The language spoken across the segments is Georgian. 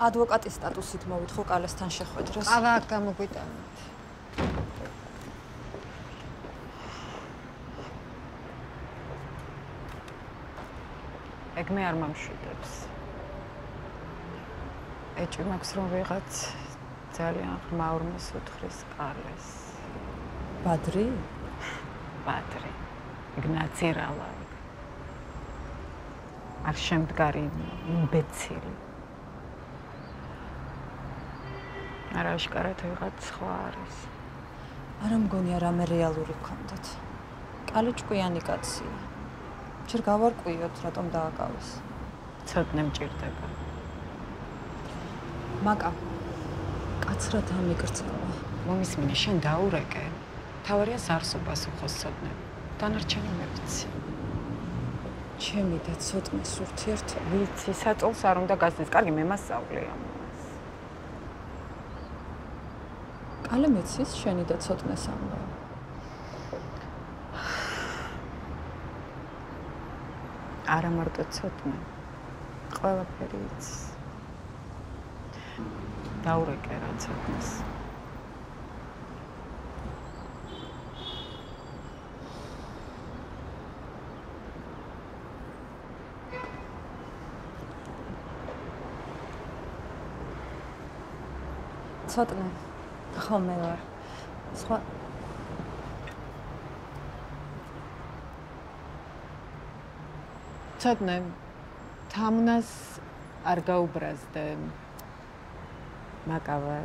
ადვოკატის სტატუსით მოვითხოვ კალესთან შეხვედრას. ყავა აქ გამოგვიტანოთ. ეგ მე არ მომშვიდებს. ეჭვი მაქვს რომ ვიღაც ძალიან ღრმაურმეს უთხრეს კალეს. ბადრი? ბადრი. ეგ ნაცირალა. არ შემდგარი იმბეცილი. არა აშკარად ვიღაც სხვა არის. არა მგონია რამე რეალური გქონდათ. კალი ჭკვიანი კაცია. ჯერ გავარკვიოთ, რატომ დააკავეს. ცოტნე მჭირდება. მაკა, კაცრად ამიგრძნობა. მომისმინე, შენ დაურეკე. თავარია სარსობას უხოს ცოტნე. დანარჩენი მე ვიცი. ჩემი და ცოტნეს ურთიერთობა. ვიცი, საწოლს არ უნდა გასცეს. კარგი, მე მასწავლე ამას. კალე მეცის შენი და ცოტნეს ამბავ. არა მარტო ცოტნე. ყველაფერი იცის. დაურეკე რა ცოტნეს. ცოტნე, ხო მე ვარ. სხვა ცოტნე, თამუნას არ გაუბრაზდე. მაკავა.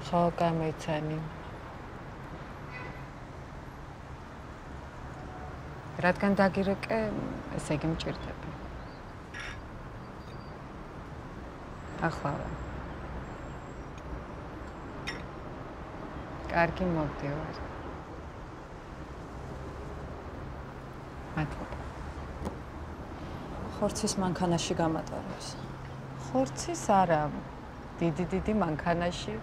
ხო, გამოიცანი. რადგან დაგირეკე, ესე იგი მჭირდება. ახლა კარგი მოვდივარ. მადლობა. ხორცის მანქანაში გამატარებს. ხორცის არა, დიდი მანქანაში.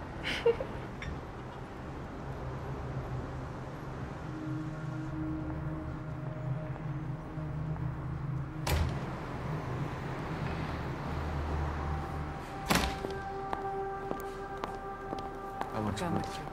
გამარჯობა.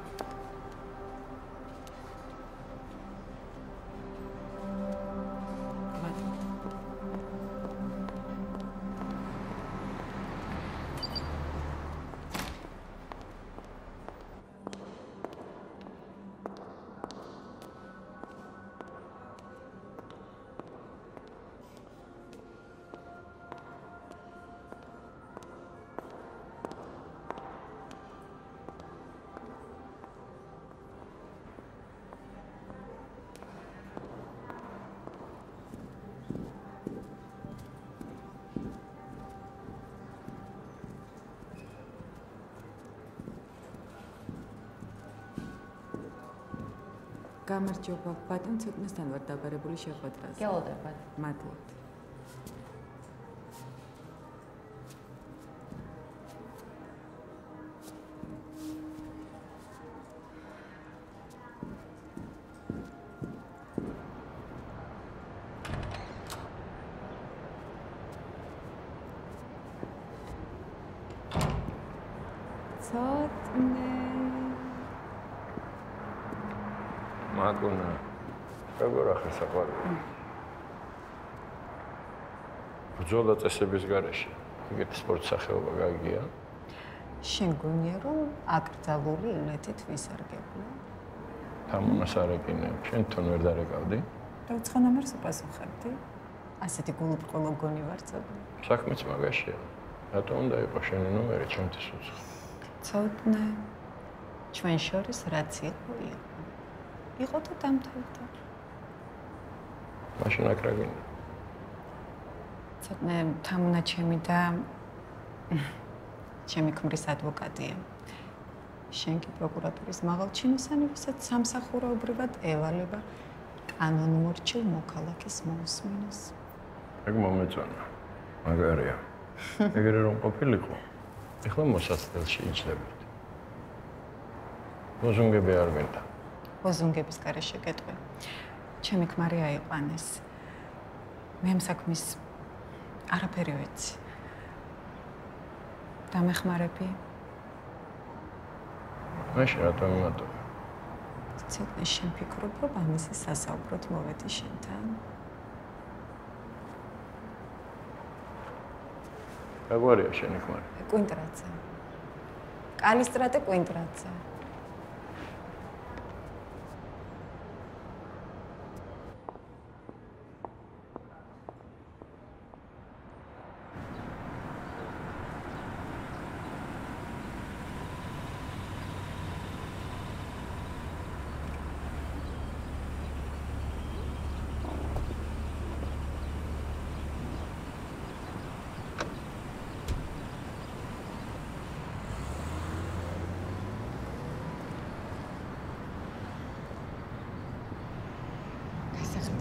გამარჯობა, ბატონ ცოტნესთან ვარ დაბარებული შეხვედრაზე. გელოდებათ. მადლობთ. ცოტნე მაგონა როგორ ახლა საყვარელი ბრძოლა წესების გარეშე ეგეთი სპორტ სახეობა გაგია შენ გონია რომ აკრძალული იმეთით ვისარგებლო თამუნას არ ეკინებ შენ თვითონ ვერ დარეკავდი და უცხონამერს უპასუხებდი ასეთი გულუბრყვილო მგონი ვარ ცოტნე საქმეც მაგაშია რატომ უნდა იყოს შენი ნომერი ჩემთვის უცხო ცოტნე ჩვენ შორის რაც იყო და დამთავრდა. მაშინ აქ რა გინდა? ცოტნე თამუნა ჩემი და ჩემი ქმრის ადვოკატია. შენ კი პროკურატურის მაღალჩინოსანი, ვისაც სამსახურეობრივად ევალება კანონმორჩილ მოქალაქის მოусმინოს. ეგ მომეწონა. მაგარია. ეგრე რომ ყოფილიყო, ეხლა მოსაცდელში იჯდებოდ. ლოზუნგები არ მინდა. ლოზუნგების გარეშე გეტყვი. ჩემი ქმარი აიყვანეს. მე ამ საქმის არაფერი ვიცი. დამეხმარები? მაშინ რატომ იმატო? ცოტა შენ ფიქრობ, რომ ამაზე სასაუბროთ მოვედი შენთან? გაგვარია შენი ხმარი. კვინტრაძე. კალისტრატე კვინტრაძე.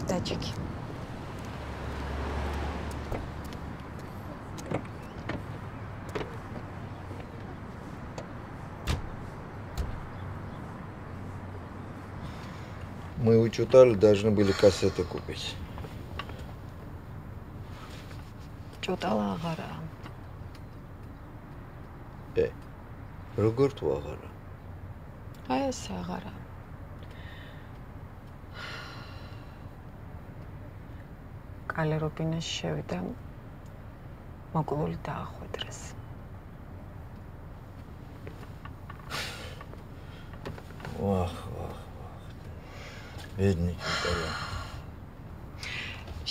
დაჭიქი. Мы у Чутали должны были кассеты купить. Чутала აღარა. როგორ თუ აღარა? აი ეს აღარა. კალე რობინაში შევიდა, მოკლული დაახვედრეს. ვახ. ბედნიერი ყველა.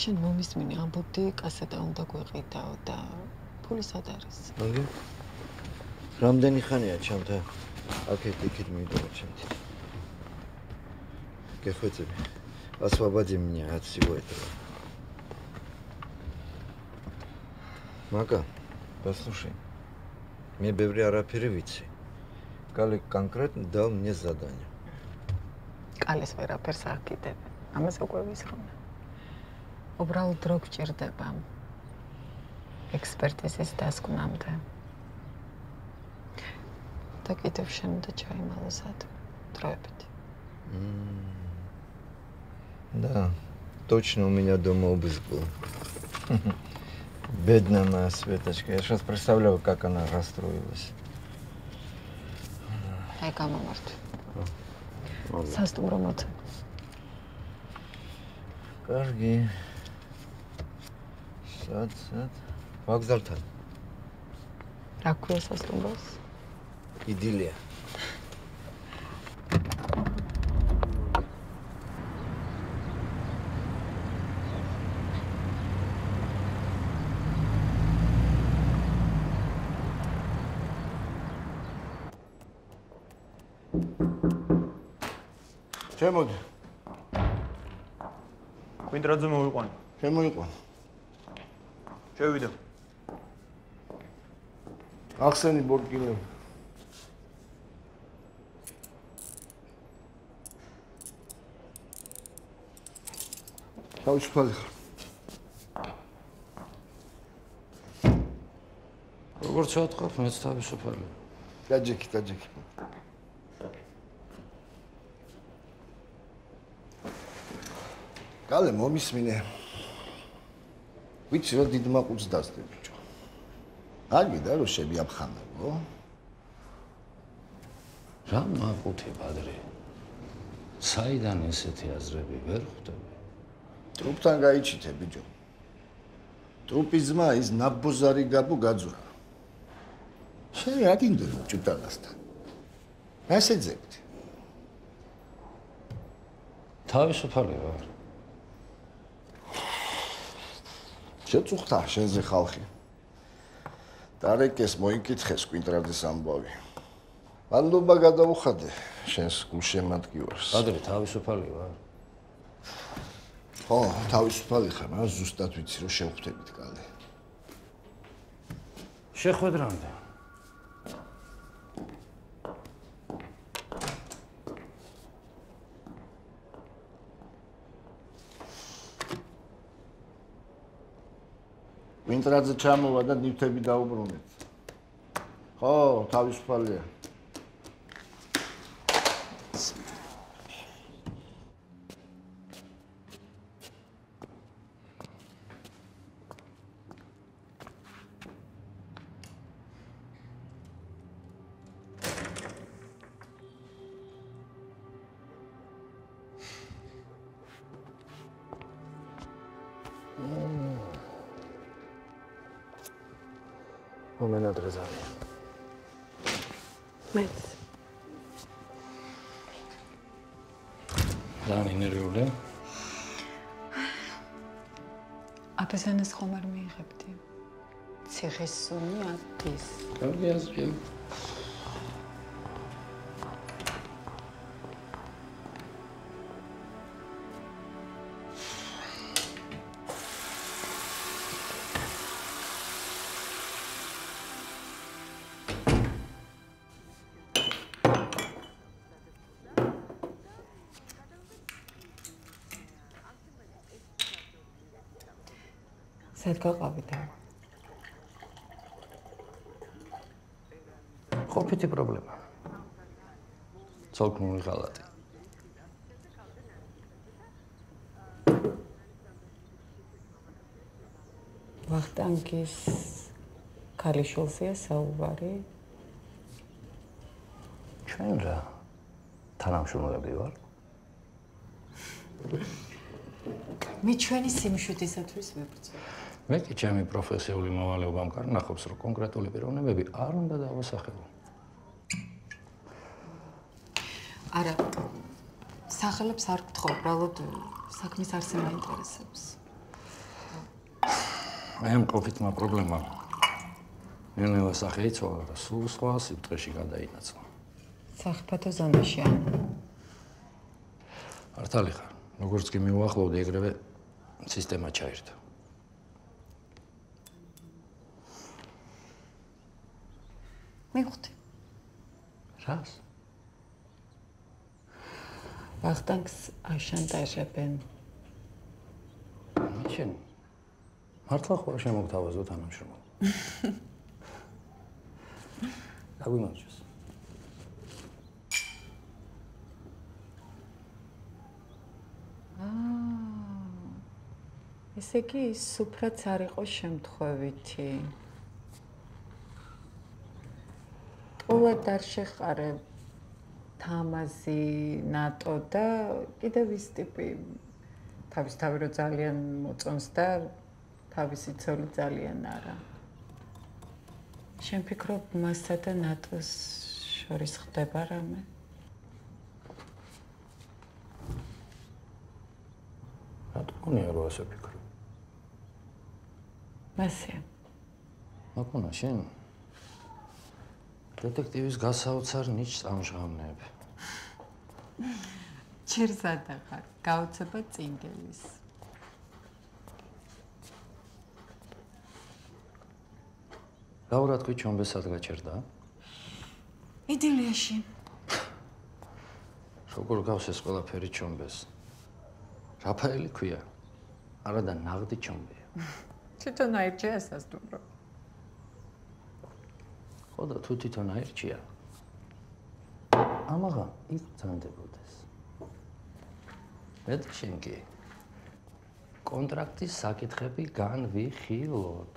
შენ მომისმინე, ამბობდი, კასეტა უნდა გვეყიდაო და ფული სად არის? მაგე? რამდენი ხანია ჩემთან? აქეთ-იქით მიდოვა ჩემთან. გეხვეწები. Освободи меня от всего этого. Мага, послушай. Мне ბევრი არაფერი ვიცი. Калик конкретно дал мне задание. კალეს ვერაფერს აკიდებ. ამას უკვე ვისრუნე. უბრალოდ დრო გჭირდება. ექსპერტიზის დასკვნამდე. და კიდევ შენ უნდა ჩაიმალოს დროებით. Да, точно у меня дома обыск был. Бедная моя Светочка. Я сейчас представляю, как она расстроилась. Ай, გამომართ. სასტუმრო მოწე. Კარგი. სად. ვაგზალთან. რა ქვია სასტუმროს? Идиллия. შემოდი. კვინტრაძე მოვიყვანე. შემოიყვან. შევიდე. ახსენი ბორკილე. თავისუფალი ხარ. როგორც ვატყობ, მეც თავისუფალი. დაჯექი. კალე მომისმინე. ვიცი რომ დიდ მაყურს დასდე ბიჭო. აგიდა რომ შემიაფხანებო. რა მაყუთი პადრე? საიდან ესეთი აზრები ვერ ხვდები? ტრუპთან გაიჩითე ბიჭო. ტრუპის ძმა ის ნაბოზარი გაბუ გაძურა. შენ რა გინდა ჭუტალასთან? ასე ძებდი. თავისუფალი ვარ. შეწუხდა შენზე ხალხი. დარეკეს მოიკითხეს კვინტრაძის ამბავი. მადლობა გადაუხადე შენს გულშემატკივარს. პადრე თავისუფალი ვარ. ხო, თავისუფალი ხარ, მაგრამ ზუსტად ვიცი რომ შევხვდებით კალე. შეხვედრამდე. კვინტრაძე ჩამოვა და ნივთები დაუბრუნეთ. ხო, თავისუფალია. მომენადრე ძალიან. მეც. ძალიან ინერვიულია. აბეზანას ხომ არ მიიღებდი. ციხის სუნი ატის. კარგი აზრია. სად გაყავით? ყოფითი პრობლემა. ცოლქმული ღალატი. ვახტანგის ქალიშვილზეა საუბარი. ჩვენ რა თანამშრომლები ვარ. მე ჩვენი სიმშვიდისათვის ვებრძოლ. მე კი ჩემი პროფესიული მოვალეობა მკარნახობს, რომ კონკრეტული პიროვნებები არ უნდა დავასახელო. არა, სახელებს არ გთხოვ, უბრალოდ საქმის არსი მაინტერესებს. ამ ყოფითმა პრობლემა. ნელა სახე იცვალა და სულ სხვა სიბრტყეში გადაინაცვლა. სახიფათო ზონაში ან მართალი ხარ, როგორც კი მივახლოვდი, ეგრევე სისტემა ჩაირდა. მივხვდი. რას? ვახტანგს აშანტაჟებენ. შენ მართლა ხო შემოგთავაზო თანამშრომლობა? გაგვიმარჯოს. ესე იგი, ის სუფრაც არ იყო შემთხვევითი. ყოველდღე არ შეყარებ თამაზი, ნატო და კიდევ ის ტიპი თავისთავად რო ძალიან მოწონს და თავისი ცოლი ძალიან არა. შენ ფიქრობ მასსა და ნატოს შორის ხდება რამე? რატომ არ ვასე ფიქრო? მასე. მაკონა შენ დეტექტივის გასაოცარ ნიჭს ამჟღავნებ. ჩერზადა ხარ, გაუცება წინგელის. რა თქვი ჩომბესად გაჩერდა? იდილიაში. როგორ გავს ეს ყველაფერი ჩომბეს? რაფაელი ქვია? არა და ნაღდი ჩომბეა. თვითონ აირჩია სასტუმრო. ხო და თუ თვითონ აირჩია. ამაღა ის ძანდებოდეს. მე შენ კი კონტრაქტის საკითხები განვიხილოთ.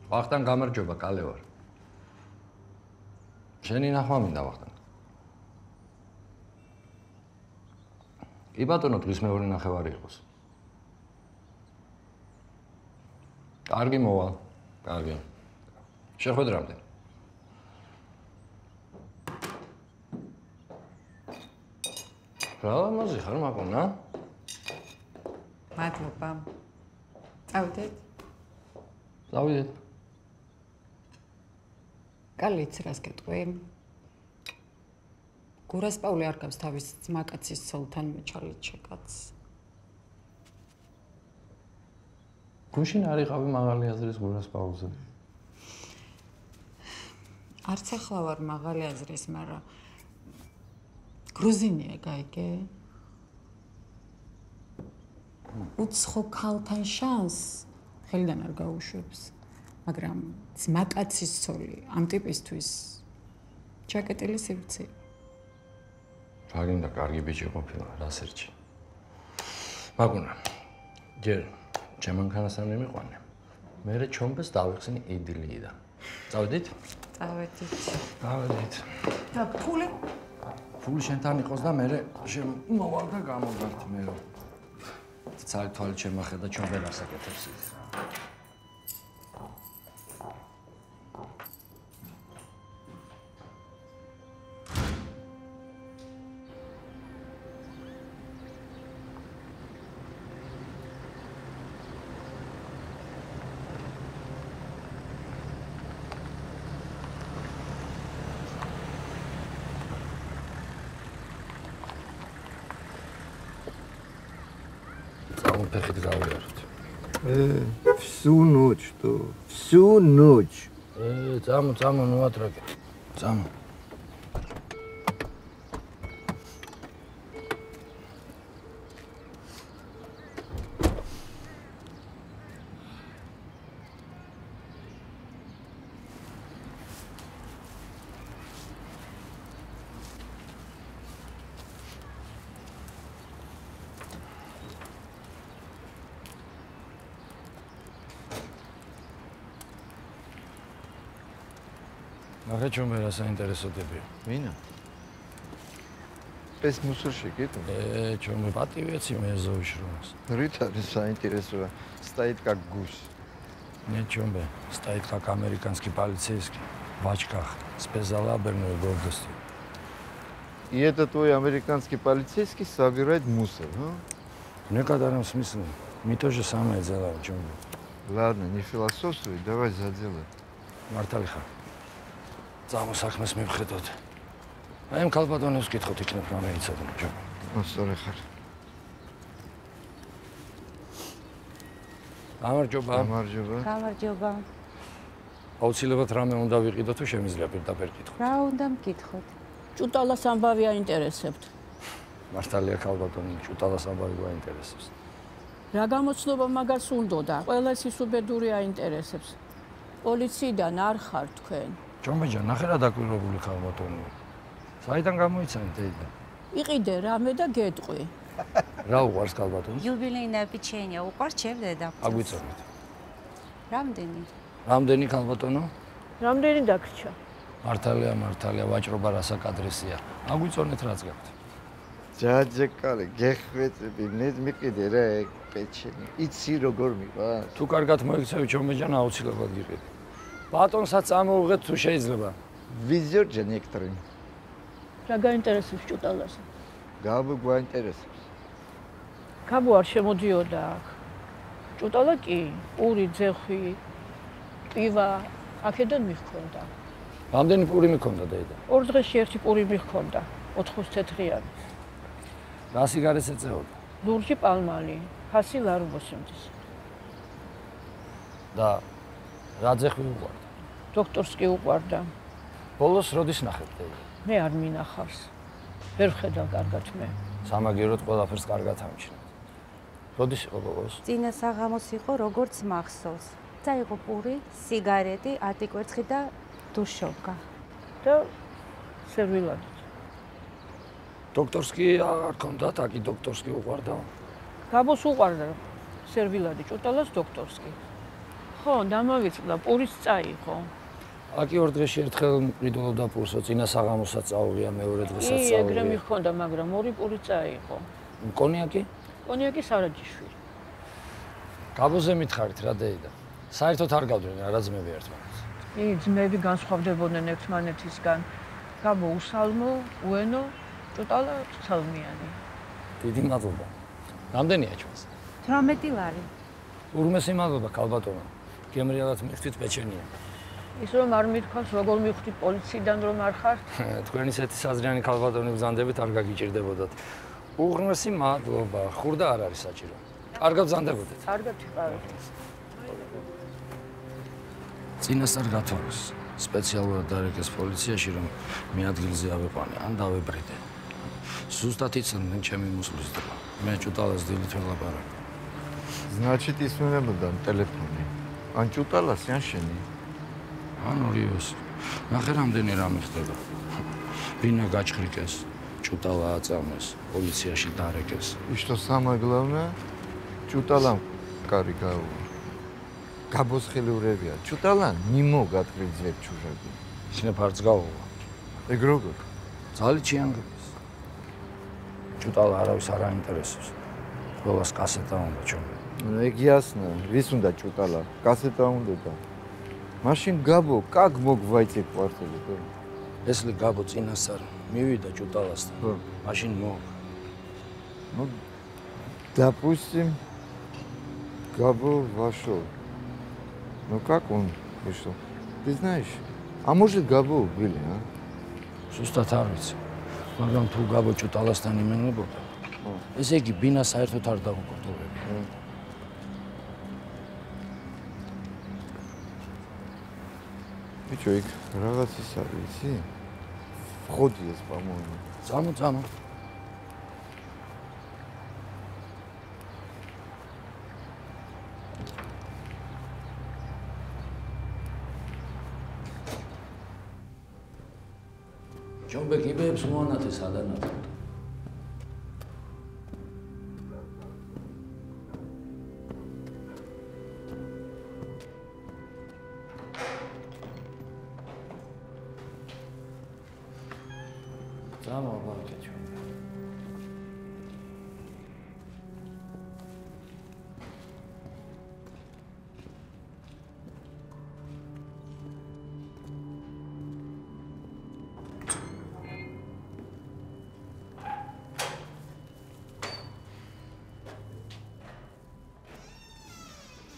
ვახტანგ გამარჯობა, კალე ვარ. შენი ნახვა მინდა ვახტანგ. კი ბატონო, დღის მეორე ნახევარი იყოს. კარგი მოვალ, კარგი. შეხვედრამდე. რა ლამაზი ხარ, მაკონა? მადლობა. წავიდეთ. წავიდეთ. კალიც რას გეტყვი? გურასპავლე არ გავს თავის ძმაკაცის ცოლთან მეჩალით შეკაც. გუშინ არ იყავი მაღალი აზრის გურასპავლზე. არც ახლა ვარ მაღალი აზრის, მაგრამ გრუზინია გაიგე? უცხო ქალთან შანს ხელიდან არ გაუშვებს, მაგრამ ძმაკაცის ცოლი ამ ტიპისთვის ჩაკეტილი სივრცეა. გაგინდა კარგი ბიჭი ყოფილა, რას ერჩი. მაგუნა. ჯერ ჩემანქანასთან მიმიყვანე. მერე ჩომბეს დავიხსენი იდილიიდან. წავედით? წავედით. და ფული? ფული შენთან იყოს და მერე შემოვალ და გამოგართ მე. ცალ თვალით შემახედა ჩომბე რას აკეთებს ის. Пехит гавярт. Всю ночь, то. Всю ночь. Цаму, ну атраки. Цаму. Ага, чем вы раз заинтересованы? Вина? Без мусорщик это? Чем вы пативец и меня зовешь раз? Рита заинтересован. Стоит как гусь. Нет, чем бы. Стоит как американский полицейский. В очках. Спецзалаберную гордостью. И это твой американский полицейский собирает мусор, а? В некотором смысле. Мы то же самое делаем, чем вы. Ладно, не философствуй, давай за дело. Марталиха. Цаму сахмес мивხედოთ. Აი ამ კალბატონებს გითხოთ იქნებ რამეიცადო, ჯო. მოსწორე ხარ. გამარჯობა. გამარჯობა. აუცილებლად რამე უნდა ვიყიდო თუ შემიძლია პირდაპირ გითხო. რა უნდა მკითხოთ? ჭუტალას ამბავი აინტერესებთ. მართალია კალბატონი, ჭუტალას ამბავი გვაინტერესებს. რა გამოცნობა მაგას უნდოდა? ყველას ის უბედური აინტერესებს. პოლიციიდან არ ხარ თქვენ. ჯომბეჯა, ნახე რა დაკვირვებული კალბატონი. საიდან გამოიცანეთ ეიდა? იყიდე რამე და გეტყვი. რა უყვარს კალბატონს? Юбилейное печенье უყვარს ჩემ დედაფლს. აგვიწოდეთ. რამდენი? რამდენი კალბატონო? რამდენი დაგრჩა? მართალია, ვაჭრობა რასაკადრესია. აგვიწონეთ რაც გაქვთ. ჯაჯეკალე, გეხვეწები, მე მიყიდე რა ეგ პეჩენი. იცი როგორ მიყვარს? თუ კარგად მოიქცევი ჯომბეჯან აუცილებლად გიყიდე. ბატონსაც ამოუღეთ თუ შეიძლება. ვიზიორჯა ნექტრინ. რა გაინტერესებს ჭუტალას? გაბუ გვაინტერესებს. გაბუ არ შემოდიოდა აქ. ჭუტალა კი, პური, ძეხვი, პივა, აქედან მიხქონდა. რამდენი პური მიქონდა დედა? 2 დღეში ერთი პური მიხქონდა, 4 თეთრიანი. რა სიგარეტს ეწეოდა? ლურჯი პალმალი, ფასი ლარუბოსიმდის. და რა ძეხვი უყვარდა? დოქტორს კი უყვარდა. ბოლოს როდის ნახეთ დედა? მე არ მინახავს. ვერ ვხედავ კარგად მე. სამაგიეროდ ყველაფერს კარგად ამჩნევ. როდის იყო ბოლოს? წინა საღამოს იყო როგორც მახსოვს. წაიღო პური, სიგარეტი, ატიკვერცხი და დუშოვკა. და სერვილადით. დოქტორს კი არ ქონდა, აკი დოქტორს კი უყვარდა. გაბოს უყვარდა სერვილადი, ჭუტალას დოქტორს კი. ხო, დამავიწყდა, პურის წაიღო. აკი 2 დღეში ერთხელ მყიდულობდა პურსო, წინა საღამოსაც წავიღია, მეორე დღესაც კი, წავიღია. ეგრე მიხონდა, მაგრამ 2 პური წაიღო. კონიაკი? კონიაკი სარაჯიშვილი. გაბოზე მითხარით რა დეიდა. საერთოდ არ გავდრენ რა ძმები ერთმანეთს. კი, ძმები განსხვავდებოდნენ ერთმანეთისგან. გაბო უსალმო, უენო, ჭუტალა ცალმიანი. დიდი მადლობა. რამდენია ჩვენს? 18 ლარი. ურმესი მადლობა კალბატონო. გემრიალად მიხდით პეჩენია. ის რომ არ მithქვას, როგორ მივხვდი პოლიციიდან რომ არ ხართ? თქვენი ისეთი საზრიანი კალბატონი ბრძანდებით არ გაგიჭირდებოდათ. უღრმესი მადლობა. ხურდა არ არის საჭირო. კარგად ბრძანდებოდეთ. კარგად ვიყავით. წინასწარ გათვალეს. სპეციალურად დარეკეს პოლიციაში, რომ მე ადგილზე ავიყვანე, ან დავებრიდე. ზუსტად იცოდნენ ჩემი მუსლის დრო. მე ჭუტალას დილით ველაპარაკე. Значит, ისმენებოდა ტელეფონი. ან ჭუტალასი, ან შენი. ან ორიოს. ნახე რამდენი რამე ხდება. ბინა გაჭხრიკეს. ჭუტალა აწამეს, პოლიციაში დარეკეს. И что самое главное, ჭუტალამ კარი გაუვა. გაბოსხელიურებია. ჭუტალან ნიმო გატკრიძებ ჩუჟები. იქნებ არც გაუვა. ეგ როგორ? ძალით შეანგრიეს. ჭუტალა არავის არ აინტერესებს. ყველას კასეტა უნდა ჩომე. Ну ეგ ясно. ვის უნდა ჭუტალა? კასეტა უნდა და. მაშინ გაბო, კაკ მოგвайცე კვარტალი. ესლი გაბო წინასწარ მივიდა ჭუტალასთან. მაშინ მოგ. Ну, допустим, Габо вошел. Ну как он вышел? Ты знаешь? А может Габо убили, а? Сустат არ ვიცი. მაგრამ თუ გაბო ჭუტალასთან იმენებოდა, ესე იგი ბინა საერთოდ არ დაუკრიტოვებია. ბიჭო, იქ რაღაც ის არის, იცი? ხოდი ეს, по-моему. Წამო. ჯომბე კიბეებს მოანათეს ადანათებდა. Წამო ბანკე ჯომბე.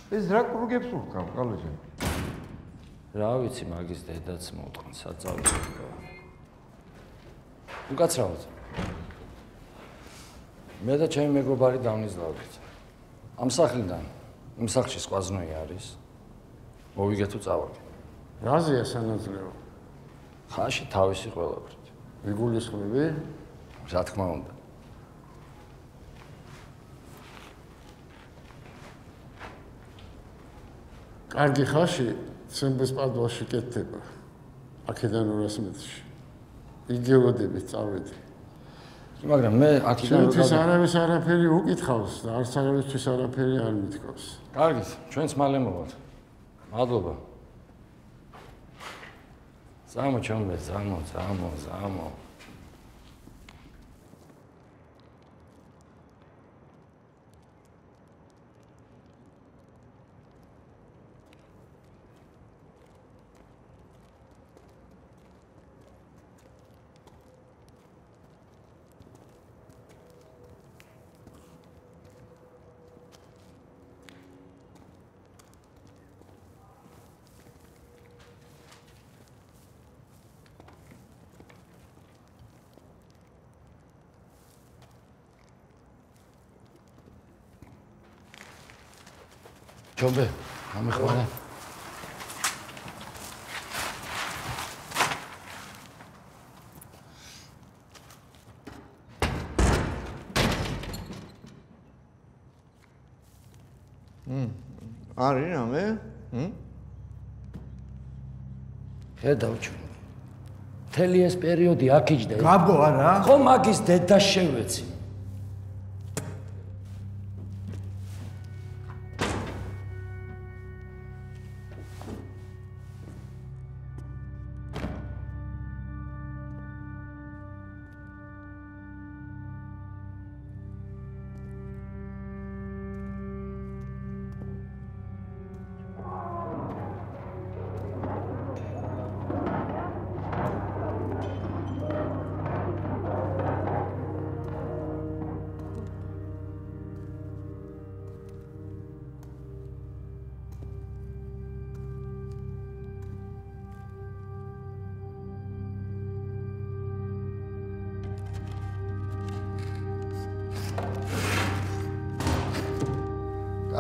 ეს რა კრუგებს უკრავ, კალოჯე? რა ვიცი, მაგის დედაც მოუტყან საწავლის. უკაცრავად. მე და ჩემი მეგობარი დავნიზლავდით. ამ სახლიდან, იმ სახლში სხვა ზნოი არის. მოვიგეთ თუ წავაგე. რაზეა სანაძლეო? ხაში თავისი ყველაფრით. ვიგულისხმები? რა თქმა უნდა. კარგი ხაში ცემბის პადუაში კეთდება. აქედან 200 მეტრში. იგელოდებით წავედი. მაგრამ მე აქედან ჩვენთვის არავის არაფერი უკითხავს და არც არავისთვის არაფერი არ მithქავს. კარგით, ჩვენც მალე მოვალთ. მადლობა. ზამო ჩომბე, ზამო. ჯომბე, ამეხვალე. არის რამე? ხედავ ჩვენ. მთელი ეს პერიოდი აქ იჯდა. გაბო არა? ხო მაგის დედა შევეცი.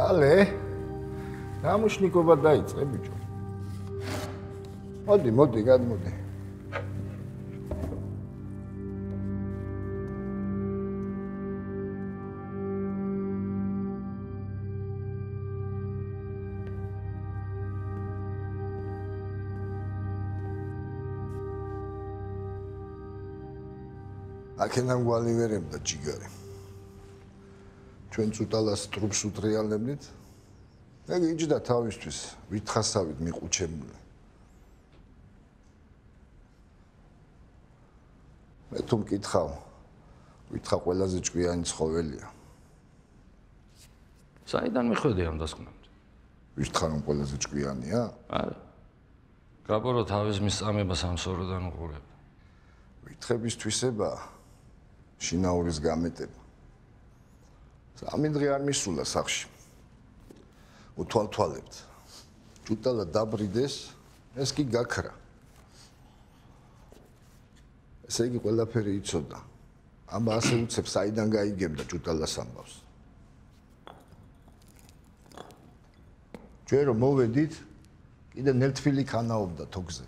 ალე გამუშნიკობა დაიწყე ბიჭო. მოდი, გადმოდი. აქედან გვალივერებდა ჯიგარი. ჩვენ წუტალას ტრუპს უტრიალებდით. ეგ იჯდა თავისთვის, ვითხასავით მიყუჩებული. მე თუ მკითხავ, ვითხა ყველაზე ჭკვიანი ცხოველია. საიდან მიხვედი ამ დასკვნამდე? ვითხა რომ ყველაზე ჭკვიანია? არა. გაბორო თავის მისწამებას ამ სოროდან უყურებდა. ვითხების თვისება შინაურის გამეტება. სამი დღე არ მისულა სახლში. უთვალთვალებთ. ჭუტალა დაბრიდეს, ეს კი გაქრა. ესე იგი ყველაფერი იცოდა. აბა ასე უცებ საიდან გაიგებდა ჭუტალას ამბავს. ჩვენ რომ მოვედით, კიდე ნელთვილი ქანაობდა თოქზე.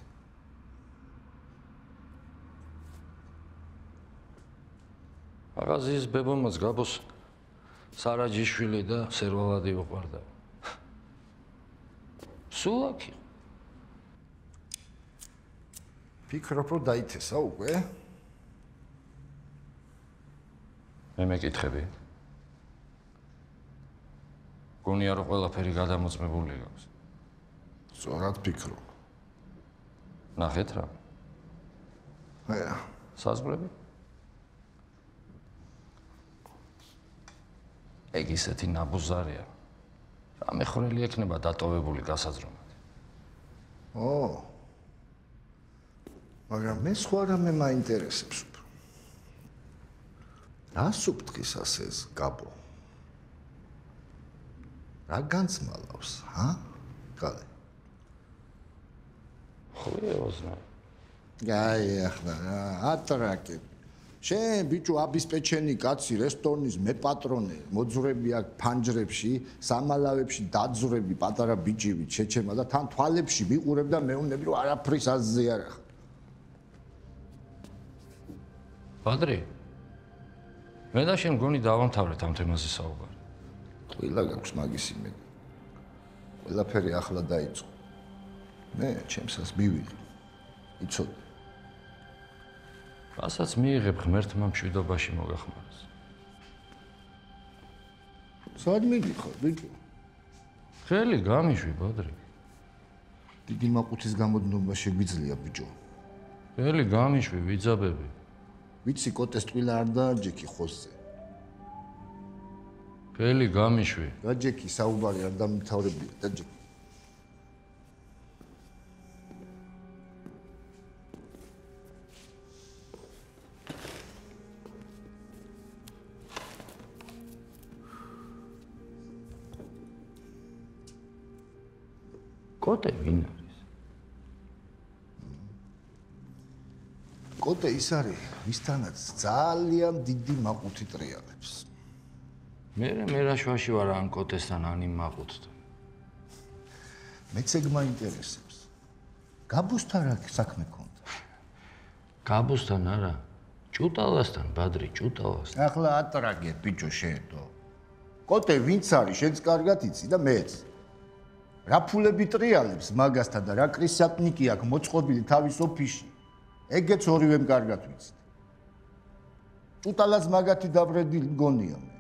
აღაზის ბებომაც გაბოს სარაჯიშვილი და სერვალადი უყვარდა. სულ აქ იყო. ფიქრობ რომ დაითესა უკვე? მე მეკითხები. გონია რომ ყველაფერი გადამოწმებული გაქვს. სწორად ფიქრობ. ნახეთ რა. აია, საზღვრები? ეგ ისეთი ნაბუზარია. რამე ხვრელი ექნება დატოვებული გასაზრომად. ო. მაგრამ მე სხვა რამე მაინტერესებს უფრო. რა სუფთხის ასეს გაბო? რა განცმალავს, ჰა? გალე. ხვია ოზნა. გაი ახლა რა, ატრაკე. შენ ბიჭო აბისპეჩენი კაცი რესტორნის მეპატრონე, მოძვრები აქ ფანჯრებში, სამალავებში დაძვრები პატარა ბიჭივით შეჩემა და თან თვალებში მიყურებ და მეუბნები რომ არაფრის აზზე არ ახ. ბადრი. მე და შენ გონი დავამთავრეთ ამ თემაზე საუბარი. ყველა გაქვს მაგის იმედი. ყველაფერი ახლა დაიწყო. მე ჩემსას მივიღე. იცოდე. რასაც მიიღებ ღმერთმა მშვიდობაში მოგახმაროს. სად მიდიხარ, ბიჭო? ხელი გამიშვი, ბადრი. დიდი მაყუთის გამოდნობა შეგვიძლია, ბიჭო. ხელი გამიშვი, ვიძაბები. ვიცი კოტეს ტყილა არ დააჯექი ხოსზე. ხელი გამიშვი. დაჯექი საუბარი არ დამთავრებია, დაჯექი. კოტე ვინ არის? კოტე ის არის, ვისთანაც ძალიან დიდი მაყუთი ტრიალებს. მე მერაშვაში ვარ ან კოტესთან ან იმ მაყუთთან. მეც ეგ მაინტერესებს. გაბუსთან რა საქმე ქონდა? გაბუსთან არა, ჭუტალასთან, ბადრი, ჭუტალასთან. ახლა ატრაგე ბიჭო შენო. კოტე ვინც არის, შენც კარგად იცი და მეც. რა ფულები ტრიალებს მაგასთან და რა კრისატნიკი აქვს მოწყობილი თავის ოფისში. ეგეც ორივემ კარგად ვიცით. ჭუტალას მაგათი დაბრედილი მგონია მე.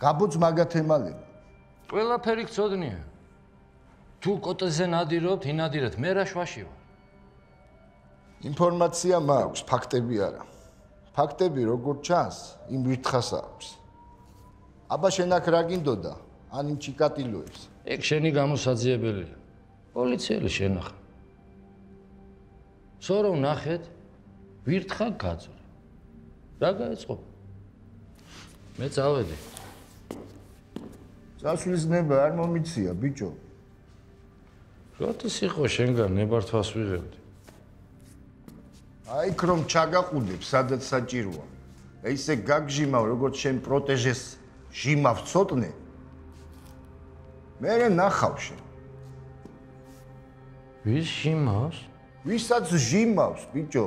გაბოც მაგათ ემალება. ყველაფერი გწოდნია. თუ კოტეზე ნადირობთ, ინადირეთ, მე რა შვაში ვარ. ინფორმაცია მაქვს, ფაქტები არა. ფაქტები როგორ ჩანს, იმ ვირთხას აქვს. აბა შენ აქ რა გინდოდა? ან იმ ჩიკატილოებს. ეგ შენი გამოსაძიებელია. პოლიციელი შენახა. სორო ნახეთ, ვირთხა გაძვრე. რა გაეწყო? მე წავედი. წასვლის ნება არ მომიცია, ბიჭო. როდის იყო შენგან ნებართვას ვიღებდი? აი ქრომ ჩაგაყუდებ, სადაც საჭიროა. ისე გაგჟიმავ, როგორც შენ პროტეჟეს ჟიმავ ცოტნე. მე ნახავ შენ. ვის ჟიმავს? ვისაც ჟიმავს, ბიჭო.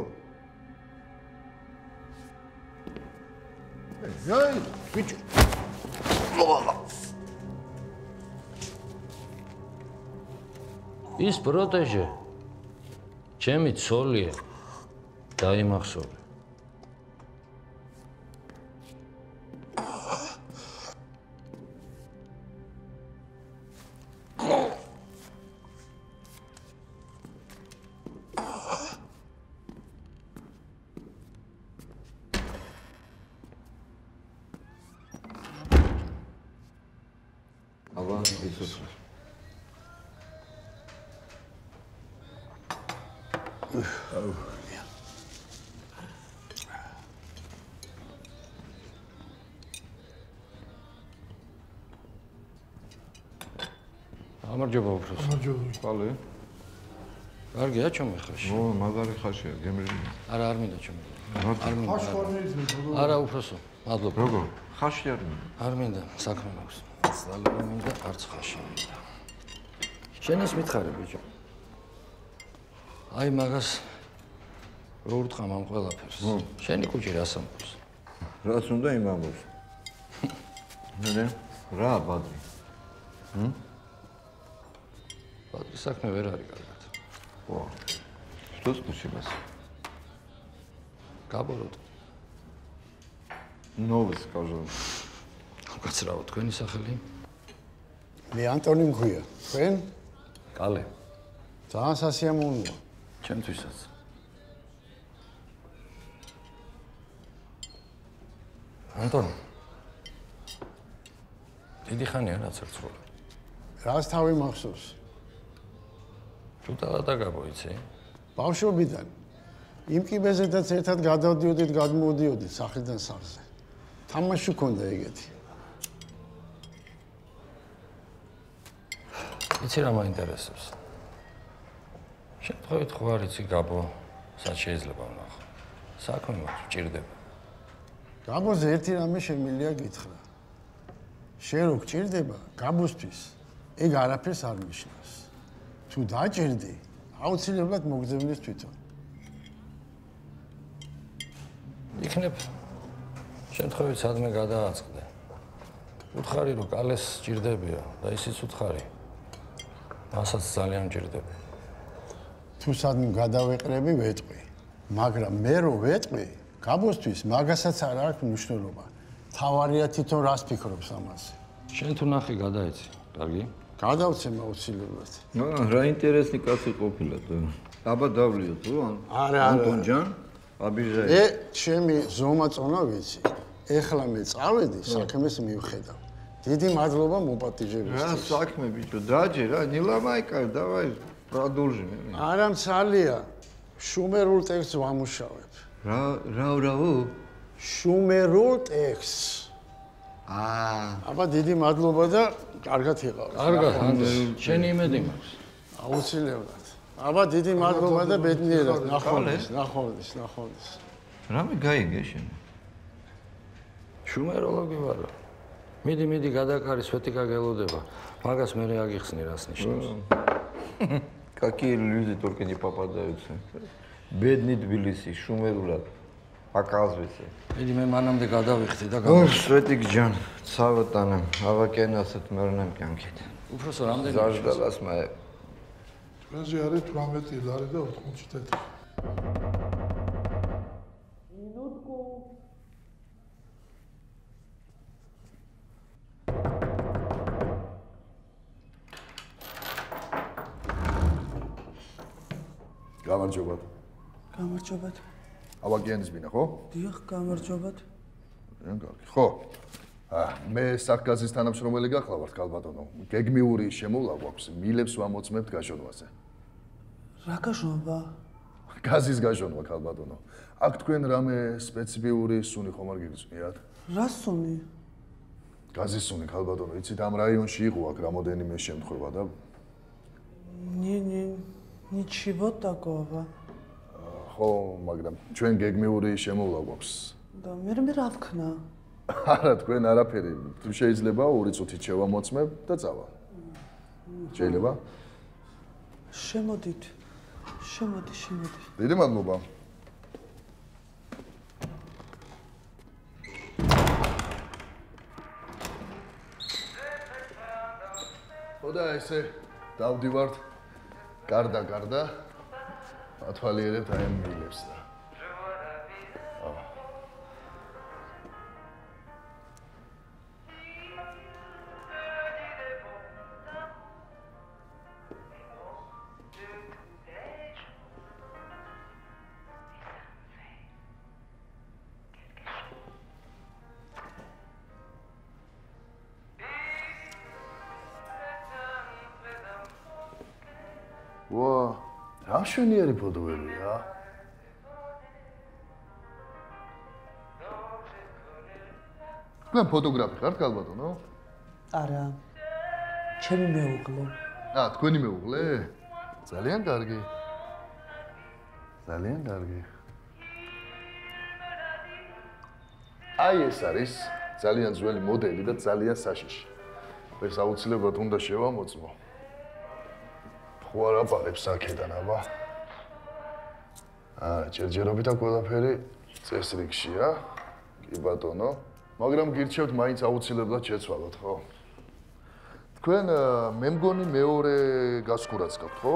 აი, ბიჭო. ის პროტეჟე ჩემი ცოლია. დაიმახსოვრე. მადლობა, იცოცხლე. გამარჯობა უფროსო. გამარჯობა. ყალე. კარგია ჩემი ხაში. ო, მაგარი ხაშია, გემრიელი. არა, არ მინდა ჩემი. არ მინდა. ხაში ხარ მიიწევ. არა უფროსო, მადლობა. როგორ? ხაში არ მინდა. არ მინდა, საქმე მაქვს. ძალა მინდა, არც ხაში მინდა. შენს მითხარი ბიჭო. აი მაგას რო ურტყამ ამ ყველაფერს. შენი კუჭი რას ამბობს? რაც უნდა იმ ამბობს. ნე, რა ბადრი? ბადრი საქმე ვერ არის კარგად. ვა. Что случилось? გაბოროტ. Новый, скажем. უკაცრავ თქვენი სახელი? მე ანტონი მქვია. თქვენ? კალე. ძალიან სასიამოვნოა. ჩემთვისაც. ანტონი. დიდი ხანია რაც არ ცხოვე. რას თავი მახსოვს? ჩუტალა და გაბოიცი? ბავშვობიდან. იმ კიბეზედაც ერთად გადავდიოდით, გადმოვდიოდით სახლიდან სახლზე. თამაში ჰქონდა ეგეთი. იცი რა მაინტერესებს? შემთხვევით ხო არ იცი გაბო, სად შეიძლება ვნახო. საქმე მაქვს, ვჭირდება. გაბოზე ერთი რამე შემიძლია გითხრა. შენ რო გჭირდება გაბოსთვის, ეგ არაფერს არ ნიშნავს. თუ დაჭირდი, აუცილებლად მოგძებნის თვითონ. იქნებ შემთხვევით სადმე გადააწყდე. უთხარი რომ კალეს ჭირდებია და ისიც უთხარი. მასაც ძალიან ჭირდება. თუ სადმე გადავეყრები, ვეტყვი. მაგრამ მე რო ვეტყვი, გაბოსთვის მაგასაც არ აქვს მნიშვნელობა. თავარია თვითონ რას ფიქრობს ამაზე. შენ თუ ნახე გადაიცი, კარგი? გადავცემ აუცილებლად. რა ინტერესნი კაცი ყოფილა და. აბა დავლიო თუ? არა, ანტონ ჯან? აბიჟაი. ჩემი ზომა წონა ვიცი. ეხლა მე წავედი, საქმეს მივხედავ. დიდი მადლობა მოპატიჟებისთვის. რა საქმე ბიჭო, დაჯე რა, ნილამაიკარ, დავაი, პროდულჟი მე. არა მცალია. შუმერულ ტექსტს ვამუშავებ. რაო? შუმერულ ტექსტს. აბა დიდი მადლობა და კარგად იყავ. კარგად, ანტონი, შენი იმედი მაქვს. აუცილებლად. აბა დიდი მადლობა და ბედნიერად. ნახვამდის. რამე გაიგე შენ? შუმეროლოგი ვარო. მიდი გადაკარი სვეტიკა გელოდება. მაგას მე რეაგიხსნი რას ნიშნავს. Какие люди только не попадаются. Бедный Тбилиси, шумерულად. Оказывается. მიდი მე მანამდე გადავიხდი და Ой, Светик Джан, цаватанам, авакенасет მერნემ კანკეთ. უფროსო რამდენი ზარდალას მე. თქვენზე არის 18 ლარი და 80 თეთრი. გამარჯობათ. გამარჯობათ. ავაგიანის ბინა, ხო? დიახ, გამარჯობათ. ძალიან კარგი. ხო. მე სარკაზის თანამშრომელი გახლავართ, ქალბატონო. გეგმიური შემოვლა გვაქვს, მილებს ვამოწმებთ გაჟონვაზე. რა გაჟონვა? გაზის გაჟონვა, ქალბატონო. აქ თქვენ რამე სპეციფიური სუნი ხომ არ გიგწვიათ? რა სუნი? გაზის სუნი, ქალბატონო, იცით ამ რაიონში იყო აქ რამოდენიმე შემთხვევა და Ничего такого. ხო, მაგრამ ჩვენ გეგმიური შემოვლა გვაქვს. და მე რა ვქნა? არა, თქვენ არაფერი. თუ შეიძლება 2 წუთით შევამოწმებ და წავალ. შეიძლება? შემოდით. დიდი მადლობა. ხოდა ესე დავდივართ. გარდა ათვალიერებთ აი ამ მილებს და ვა, რა შვენიერი ფოტოებია. თქვენ ფოტოგრაფი ხართ ქალბატონო? არა. ჩემი მეუღლე. თქვენი მეუღლე? ძალიან კარგი. ძალიან კარგი. აი ეს არის ძალიან ძველი მოდელი და ძალიან საშიში. ეს აუცილებლად უნდა შევამოწმო. ხო არ აპარებს აქედან, აბა. ჯერჯერობით და ყველაფერი წესრიგშია. კი ბატონო. მაგრამ გირჩევთ მაინც აუცილებლად შეცვალოთ, ხო? თქვენ მე მგონი მეორე გასკურაც გაქვთ, ხო?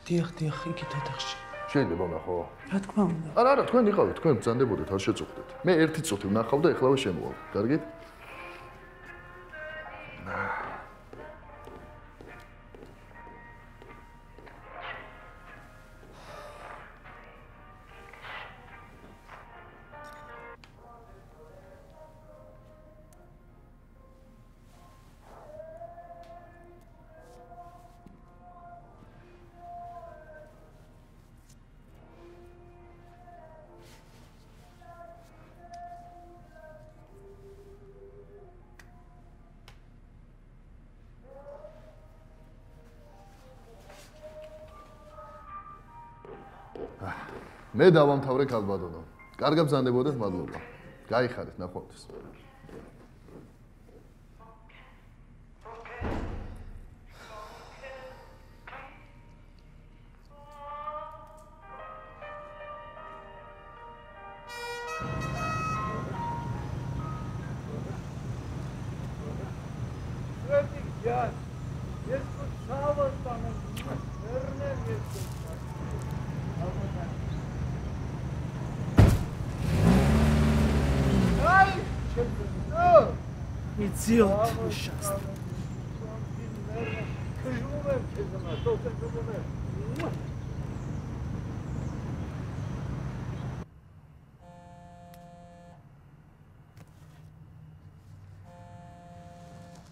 დიახ, იქით ოთახში. შეიძლება ვნახო? რა თქმა უნდა. არა, თქვენ იყავით, თქვენ ბრძანდებოდეთ, არ შეწუხდეთ. მე ერთი წუთი ვნახავ და ეხლავე შემოვალ. კარგით? მე დავამთავრე ქალბატონო. კარგად ბრძანდებოდეთ, მადლობა. გაიხარეთ, ნახვამდის.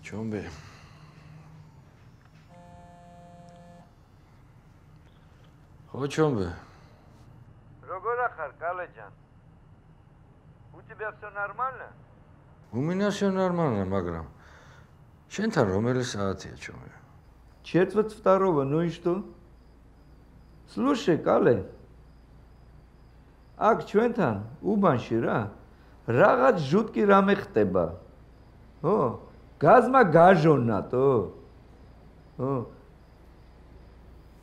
ჩომბე. ხო ჩომბე. როგორ ახარ, კალეჯან? У тебя всё нормально? У меня всё нормально, მაგრამ შენთან რომელი საათია, ჩომბე? 4:02, ну и что? Слушай, Кале. აქ ჩვენთან უბანში რა რაღაც ჟუტკი რამე ხდება. ხო? გაზმა გაჟონატო. ხო.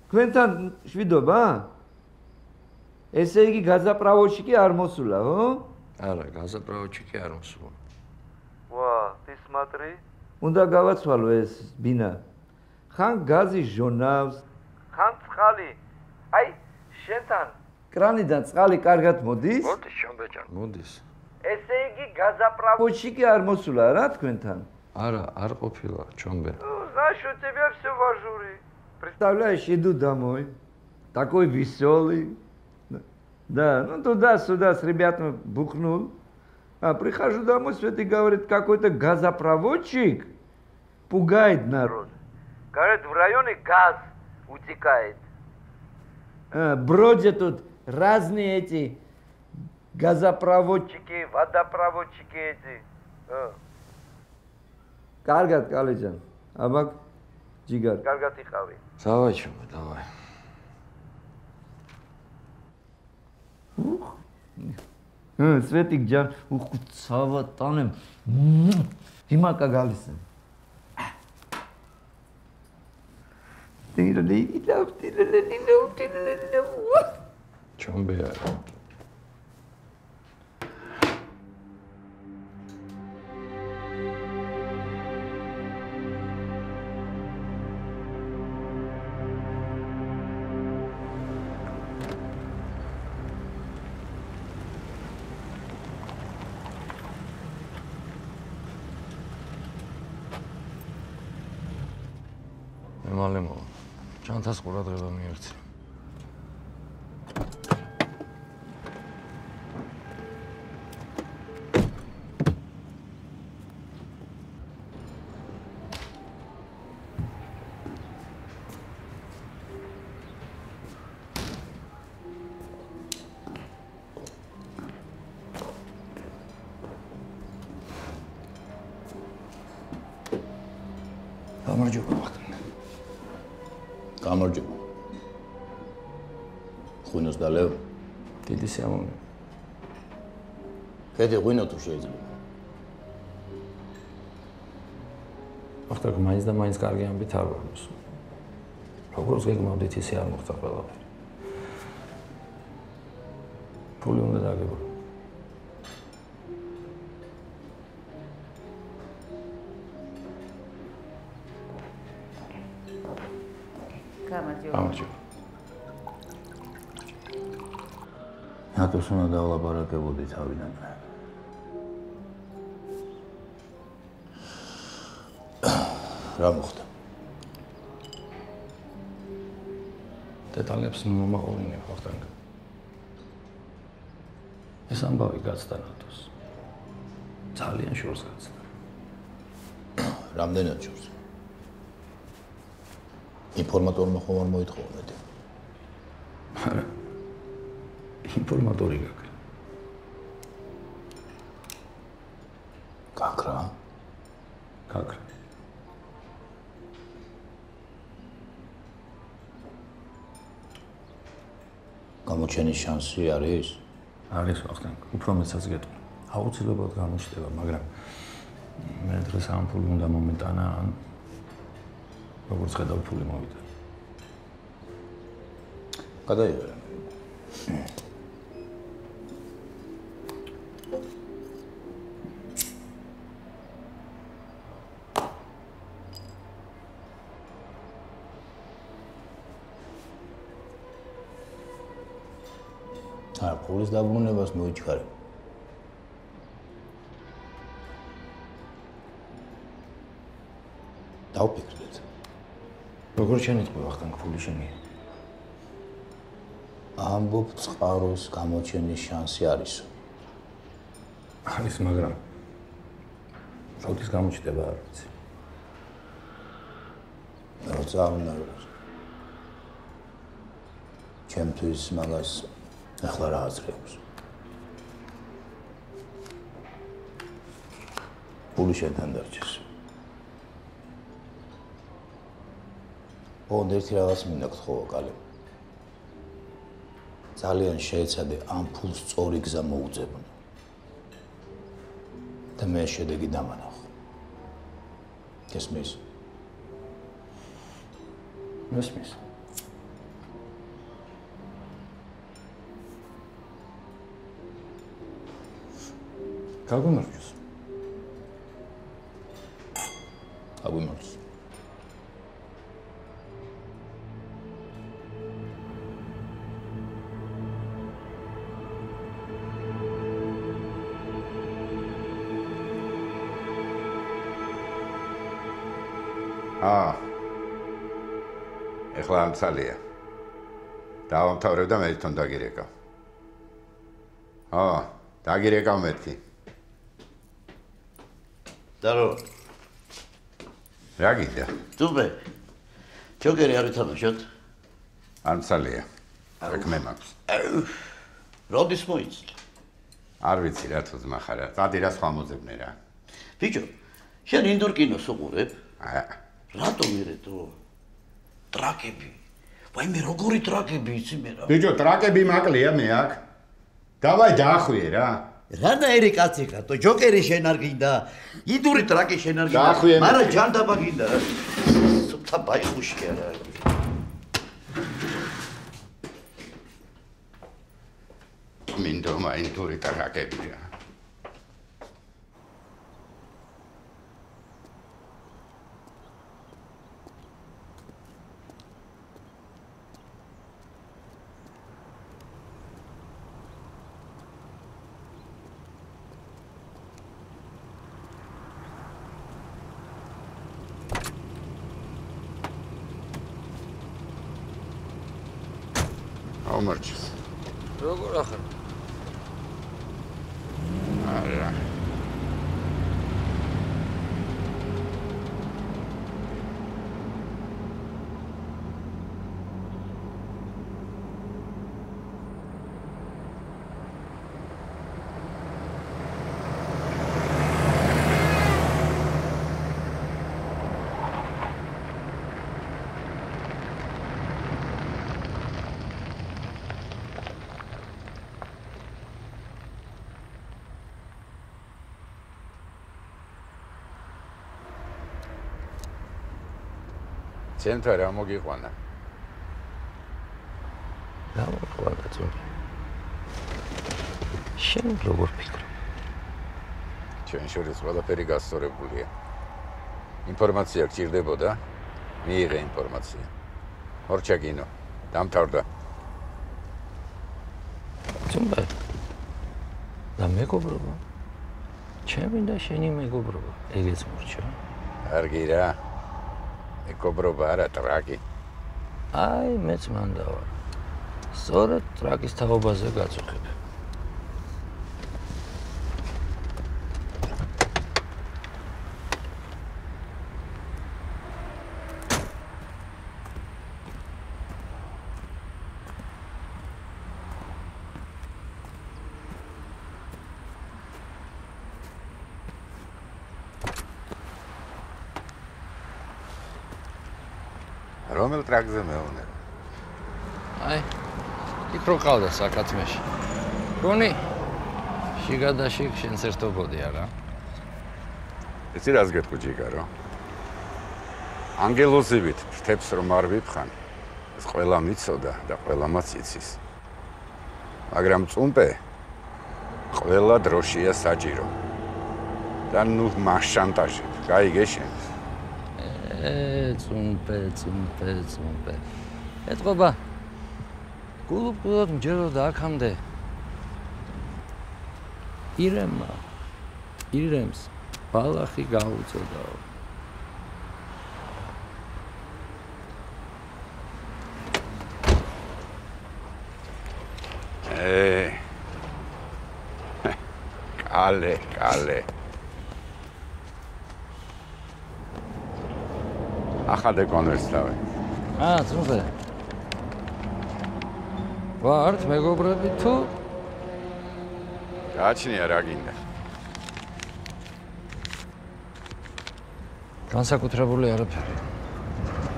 თქვენთან შვიდობა? ესე იგი გაზაправოში კი არ მოსულა, ხო? არა, გაზაправოში კი არ მოსულა. ვა, ты смотри. უნდა გავაცვალო ეს ბინა. ხან გაზი ჟონავს, ხან წყალი. აი, შენთან კრანიდან წყალი კარგად მოდის? მოდის, შამბეჭან, მოდის. ესე იგი გაზაправოში კი არ მოსულა რა თქვენთან? არა, არ ყოფილა, чомбе. Знаешь, у тебя все в ажуре. Представляешь, иду домой. Такой веселый. Да, ну туда-сюда с ребятами бухнул. А прихожу домой, Света говорит, какой-то газопроводчик пугает народ. Говорит, в районе газ утекает. Бродят тут разные эти газопроводчики, водопроводчики эти. Каргат, Каледжан. Абак, Джигар. Каргат и хави. Давай, чомбе, давай. Светик джан, цава танем. Имака галисен. Чомбе. მალემო ჩანთას ყურადღება მიექცი. გამარჯობა ვახტანგ. გამარჯობა. ღვინოს დალევ? დიდი სიამოვნებაა. კეთე ღვინო თუ შეიძლება. ვახტანგ მაინც და მაინც კარგი ამბით არ ვარ მოსული. როგორც გეგმავდით ისე არ მოხდა ყველაფერი. ფული უნდა დაგებრო. გამარჯობა. ნატოს უნდა დავალაპარაკებოდი თავიდან. რა მოხდა? დეტალებს მომაყოლინე ვახტანგ. ეს ამბავი გაცდა ნატოს. ძალიან შორს გაცდა. რამდენად შორს? ინფორმატორმა ხომ არ მოითხოვა მეტი? არა. ინფორმატორი გაქრა. გაქრა? გაქრა. გამოჩენის შანსი არის? არის ვახტანგ. უფრო მეცაც გეტყვი. აუცილებლად გამოჩნდება, მაგრამ მე დღეს ამ ფული უნდა მომეტანა, ან როგორც ხედავ ფული მოვიდა. გადაიღე. ფულის დაბრუნებას მოიჩქარე. დავფიქრდეთ. როგორ შენიტყვი ვახტანგ ფული შენია? ამბობ წყაროს გამოჩენის შანსი არისო. არის, მაგრამ როდის გამოჩნდება არ ვიცი. როცა არ უნდა იყოს. ჩემთვის მაგას ახლა რა აზრი აქვს? ფული შენთან დარჩეს. ოღონდ ერთი რაღაც მინდა გთხოვო, კალე. ძალიან შეეცადე ამ ფულს სწორი გზა მოუძებნო. და მე შედეგი დამანახო. გესმის? მესმის. გაგვიმარჯოს. გაგვიმარჯოს. ეხლა ამცალია. დავამთავრებ და მე თვითონ დაგირეკავ. დაგირეკავ მეთქი. Здорово. რა გინდა? Тубе. ჯოკერი არ ვითამაშოთ? ამცალია. საქმე მაქვს. როდის მოიცი? არ ვიცი რა თუ ძმა ხარ. წადი რა სხვა მოძებნე რა. ბიჭო, შენ ინდურ კინოს უყურებ? რატომ მირეთო? ტრაკები. ვაიმე როგორი ტრაკები იცი მე რა. ბიჭო, ტრაკები მაკლია მე აქ. დავაი დაახვიე რა. რანაირი კაცი ხარდო, ჯოკერი შენ არ გინდა, იდური ტრაკი შენ არ გინდა, მაგრამ ჯანდაბა გინდა რა. სუფთა ბაიხუში არა. მინდომა იდური ტრაკები რა. Marches. როგორ ახარ? არა. ცენტრა რა მოგიყვანა? რა მოგიყვანა ძმები? შენ როგორ ფიქრობ? ჩვენ შორის ყველაფერი გასწორებულია. ინფორმაცია გჭირდებოდა? მიიღე ინფორმაცია. ორჩაგინო, დამთავრდა. ძმები. და მეგობრობა? ჩემი და შენი მეგობრობა, ეგეც მორჩა. კარგი რა. მეგობრობა არა, ტრაკი. აი, მეც მანდა ვარ. სწორედ ტრაკის თაობაზე გაწუხებ. რომელ ტრაკზე მეუნე? აი, იქ რო ყავდა საკათმეში. გონი შიგადაში შენს ერთობოდი არა? იცი რას გეტყვი ჯიგარო? ანგელოზივით ფრთებს რომ არ ვიფხან, ეს ყველა მიცოდა და ყველამაც იცის. მაგრამ წუმპე ყველა დროშია საჭირო. და ნუ მაშანტაჟებ, გაიგე შენ. წუმპე. ეთყობა. გულუბ მჯეროდა აქამდე. ირემს ბალახი გაუწოდაო. კალე. ახალ კონვერტს დავე. ძმები. ვართ მეგობრები თუ? გააჩნია რა გინდა. განსაკუთრებული არაფერი.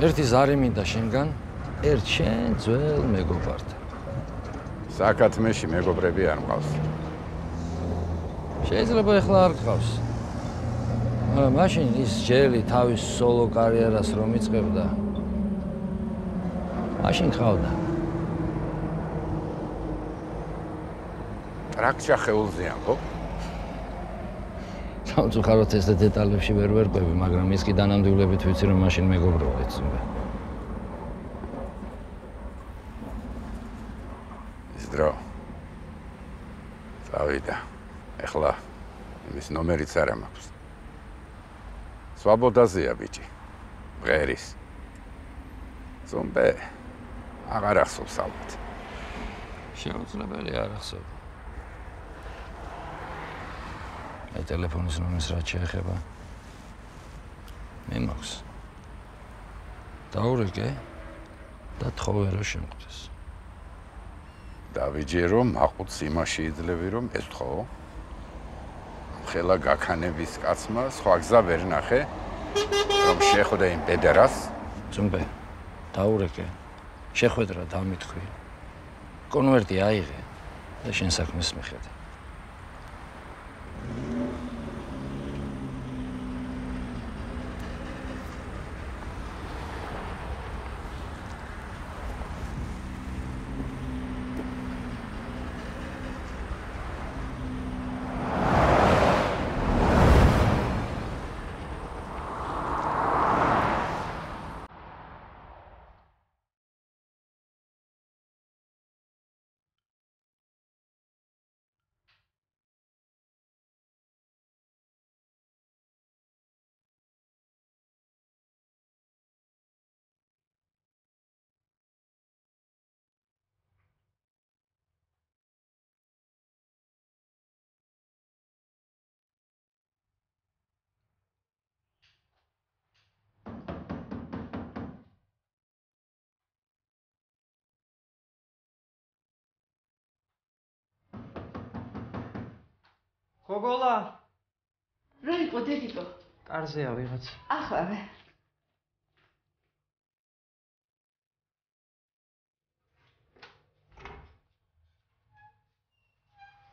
ერთი ზარი მინდა შენგან, ერთ შენ ძველ მეგობართან. საკათმეში მეგობრები არ მყავს. შეიძლება ეხლა არ გყავს. მაგრამ მაშინ ის ჯელი თავის სოლო კარიერას რომ იწყებდა. მაშინ ხავდა. ტრაქშა ხელზეან, ხო? სამწუხაროდ ეს დეტალებში ვერ ვერკვევი, მაგრამ ის კი დანამდვილებით ვიცი რომ მაშინ მეგობრობდით ძმები. ის დრო. წავიდა. ეხლა იმის ნომერიც არ მაქვს. სვაბოდაზეა ბიჭი. მღერის. ზომბე აღარ ახსოვს ალბათ. შეუძლებელი არ ახსოვ. აი ტელეფონის ნომერს რაც შეეხება. მე მაქვს. დაურეკე და თხოვე რომ შემკვდეს. დავიჯერო მაყუთს იმაში იძლევი რომ ეს თხოვ. ხელა გაქანების კაცმა სხვა გზა ვერ ნახე რომ შეხვდე იმ პედერას. ძმბე დაურეკე შეხვედრა დამითხვი. კონვერტი აიღე და შენ საქმეს მიხედე. გოგოლა რა იყო დედიკო? კარზეა ვიღაც. ახლა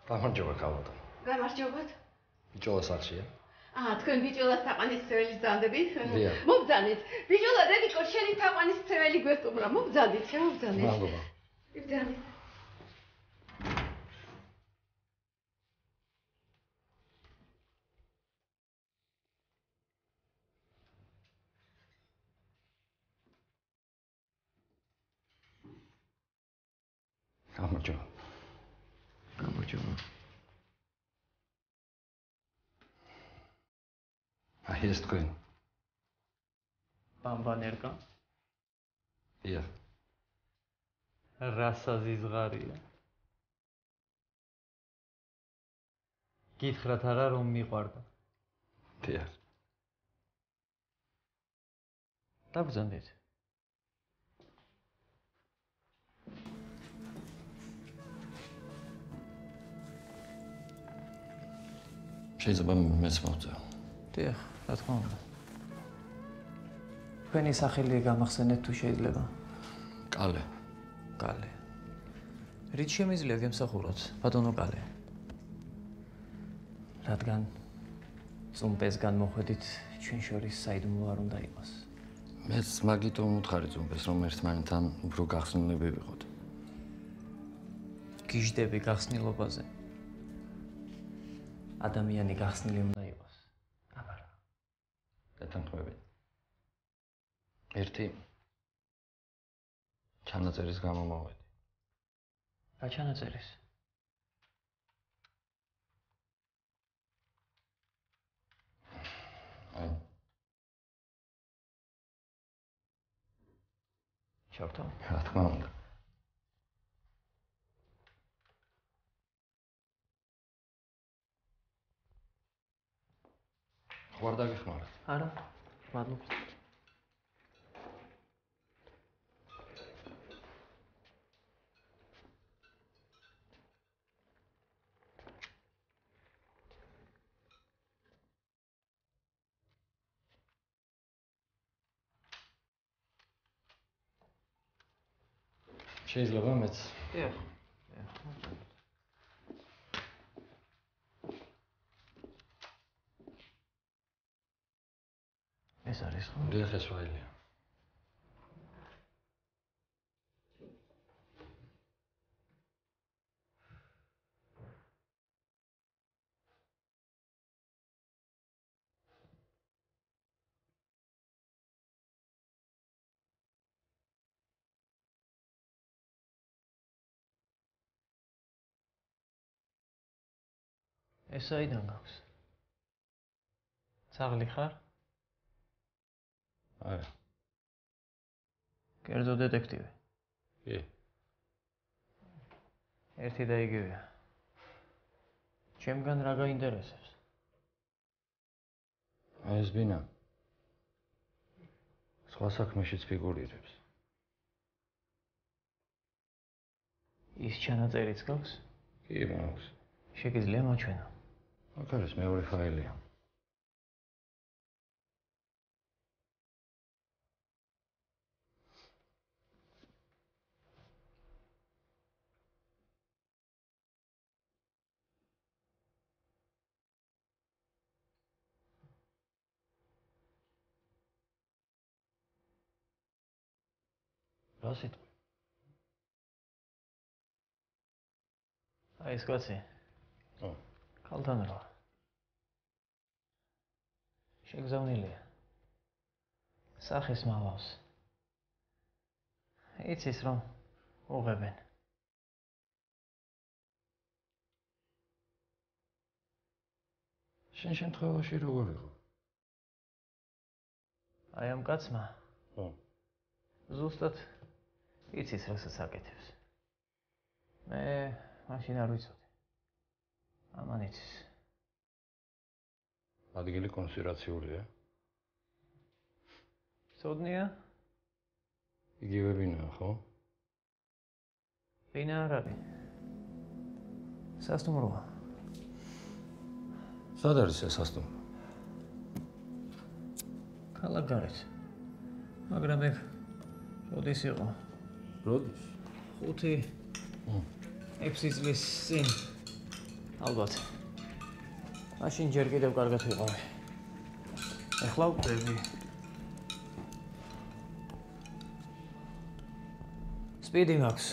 გამარჯობა ქალბატონო. გამარჯობათ. ბიჭოლა სახშია? თქვენ ბიჭოლას თაყვანისცემელი ზანდებით? დიახ. მობძანეთ. ბიჭოლა დედიკო შენი თაყვანისცემელი გვესტუმრა. მობძანდით, შემობძანეთ. მადლობა. მიბძანეთ. გამარჯობა. გამარჯობა. აი ეს თქვენ. ბამბანერკა. დიახ. რასაზიზღარია. გითხრათ არა რომ მიყვარდა. დიახ. დაბრძანდით. შეიძლება მეც მოვწევ. დიახ, რა თქმა უნდა. თქვენი სახელი გამახსენეთ თუ შეიძლება? კალე. კალე. რით შემიძლია გემსახუროთ, ბატონო კალე? რადგან წუმპესგან მოხვედით, ჩვენ შორის საიდუმლო არ უნდა იყოს. მეც მაგითო ვუთხარი წუმპეს, რომ ერთმანეთთან უფრო გახსნილები ვიყოთ. გიждები გახსნილობაზე. ადამიანი გახსნილი უნდა იყოს. აბარა. გეთანხმებით. ერთი ჩანაწერის გამო მოვედი. რა ჩანაწერის? აი. შორტო? რა თქმა უნდა. ვარ დაგეხმაროთ. არა, მადლობა. შეიძლება მეც. დიახ. ეს არის ხო? დიახ, ეს ვაილია. ეს აიდან გაქვს? ძაღლი ხარ? არა. კერძო დეტექტივი. კი. ერთი და იგივეა. ჩემგან რა გაინტერესებს? აი ეს ბინა. სხვა საქმეშიც ფიგურირებს. ის ჩანაწერიც გაქვს? კი, მაქვს. შეგიძლია მაჩვენო? აქ არის მეორე ფაილია. რა სიტყვი? აი ეს კაცი. ხო. ქალთან რა. შეგზავნილია. სახის მალავს. იცის რომ უღებენ. შენ შემთხვევაში როგორ იყო? აი ამ კაცმა. ხო. ზუსტად იცის რასაც აკეთებს. მე მაშინ არ ვიცოდი. ამან იცის. ადგილი კონსპირაციულია? ცოდნია? იგივე ბინაა, ხო? ბინა არ არის. სასტუმროა. სად არის ეს სასტუმრო? ქალაქ გარეთ. მაგრამ ეგ როდის იყო? როდის? 5-6 წლის წინ. ალბათ. მაშინ ჯერ კიდევ კარგად ვიყავი. ეხლა ვკვდები. სპიდი მაქვს.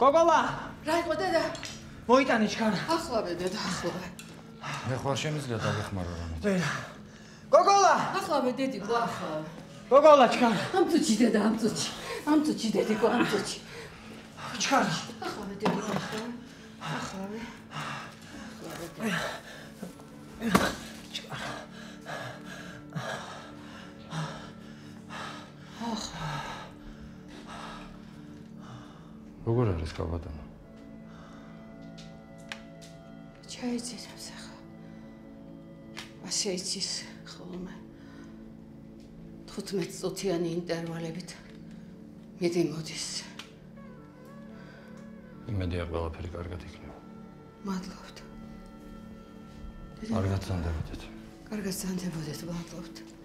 გოგოლა! რა იყო დედა? მოიტანე ჩქარა. ახლავე დედა, ახლავე. მე ხوار შემიძლია დავეხმარო რამე. დედა. გოგოლა! ახლავე დედიკო, ახლავე. გოგოლა ჩქარა. ამ წუთში დედა, ამ წუთში. ამ წუთში დედიკო, ამ წუთში. ჩქარა. ახლავე დედიკო, ახლავე. ახლავე. ჩქარა. როგორ არის კაბადანა? ჩაიძინებს ახლა. ასე იცის ხოლმე. 15 წუთიანი ინტერვალებით მიდი მოდის. იმედია ყველაფერი კარგად იქნება. მადლობთ. კარგად ზანდებოდეთ. კარგად ზანდებოდეთ, მადლობთ.